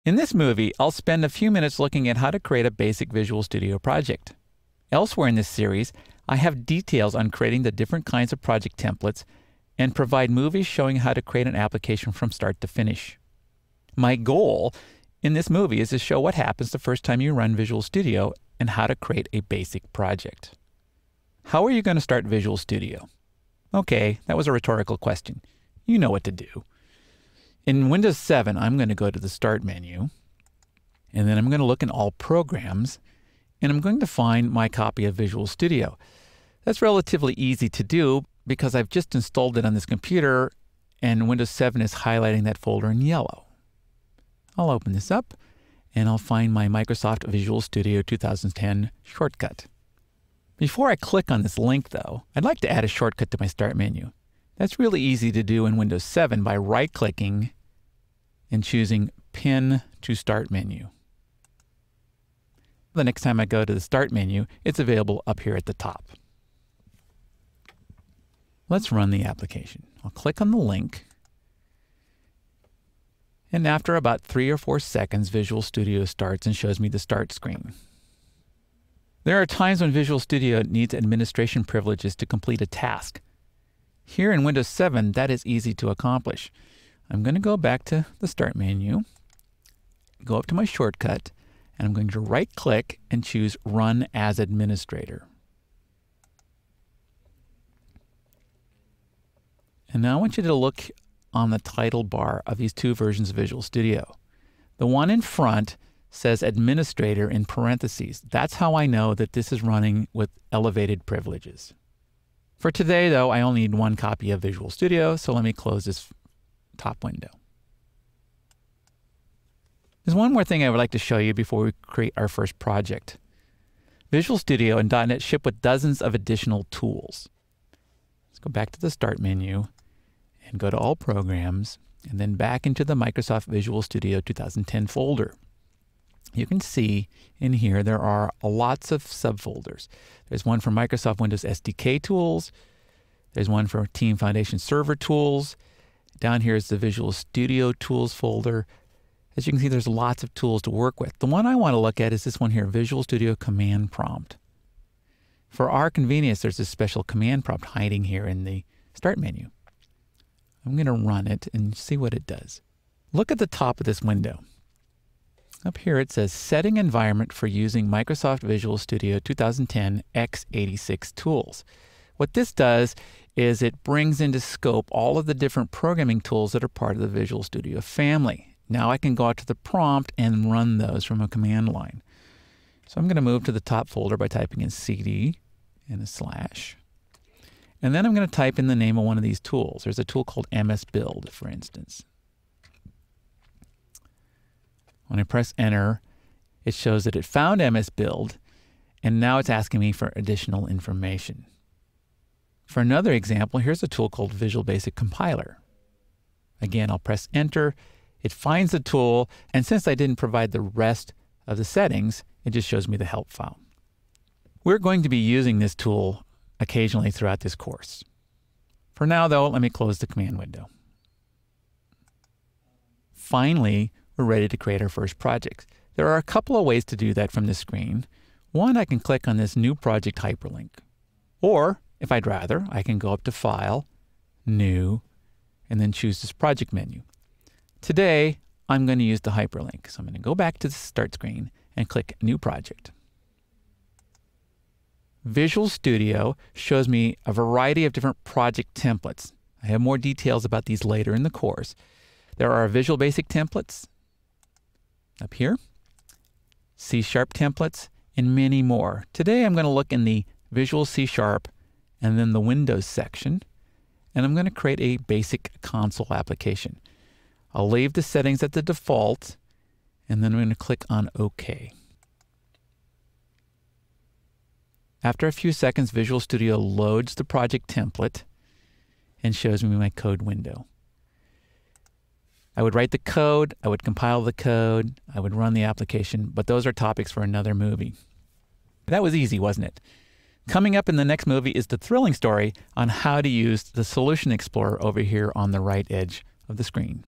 In this movie, I'll spend a few minutes looking at how to create a basic Visual Studio project. Elsewhere in this series, I have details on creating the different kinds of project templates and provide movies showing how to create an application from start to finish. My goal in this movie is to show what happens the first time you run Visual Studio and how to create a basic project. How are you going to start Visual Studio? Okay, that was a rhetorical question. You know what to do. In Windows 7, I'm going to go to the Start menu, and then I'm going to look in All Programs, and I'm going to find my copy of Visual Studio. That's relatively easy to do because I've just installed it on this computer, and Windows 7 is highlighting that folder in yellow. I'll open this up, and I'll find my Microsoft Visual Studio 2010 shortcut. Before I click on this link, though, I'd like to add a shortcut to my Start menu. That's really easy to do in Windows 7 by right-clicking and choosing Pin to Start menu. The next time I go to the Start menu, it's available up here at the top. Let's run the application. I'll click on the link, and after about 3 or 4 seconds, Visual Studio starts and shows me the Start screen. There are times when Visual Studio needs administration privileges to complete a task. Here in Windows 7, that is easy to accomplish. I'm going to go back to the Start menu, go up to my shortcut, and I'm going to right-click and choose Run as Administrator. And now I want you to look on the title bar of these two versions of Visual Studio. The one in front says Administrator in parentheses. That's how I know that this is running with elevated privileges. For today, though, I only need one copy of Visual Studio, so let me close this top window. There's one more thing I would like to show you before we create our first project. Visual Studio and .NET ship with dozens of additional tools. Let's go back to the Start menu and go to All Programs, and then back into the Microsoft Visual Studio 2010 folder. You can see in here there are lots of subfolders. There's one for Microsoft Windows SDK tools. There's one for Team Foundation Server tools. Down here is the Visual Studio Tools folder. As you can see, there's lots of tools to work with. The one I want to look at is this one here, Visual Studio Command Prompt. For our convenience, there's a special command prompt hiding here in the Start menu. I'm going to run it and see what it does. Look at the top of this window. Up here it says Setting Environment for Using Microsoft Visual Studio 2010 x86 Tools. What this does is it brings into scope all of the different programming tools that are part of the Visual Studio family. Now I can go out to the prompt and run those from a command line. So I'm going to move to the top folder by typing in CD and a slash. And then I'm going to type in the name of one of these tools. There's a tool called MS Build, for instance. When I press Enter, it shows that it found MS Build, and now it's asking me for additional information. For another example, here's a tool called Visual Basic Compiler. Again, I'll press Enter. It finds the tool, and since I didn't provide the rest of the settings, it just shows me the help file. We're going to be using this tool occasionally throughout this course. For now, though, let me close the command window. Finally, we're ready to create our first project. There are a couple of ways to do that from this screen. One, I can click on this New Project hyperlink. Or, if I'd rather, I can go up to File, New, and then choose this project menu. Today, I'm going to use the hyperlink. So I'm going to go back to the Start screen and click New Project. Visual Studio shows me a variety of different project templates. I have more details about these later in the course. There are Visual Basic templates up here, C# templates, and many more. Today I'm going to look in the Visual C# and then the Windows section, and I'm going to create a basic console application. I'll leave the settings at the default, and then I'm going to click on OK. After a few seconds, Visual Studio loads the project template and shows me my code window. I would write the code, I would compile the code, I would run the application, but those are topics for another movie. That was easy, wasn't it? Coming up in the next movie is the thrilling story on how to use the Solution Explorer over here on the right edge of the screen.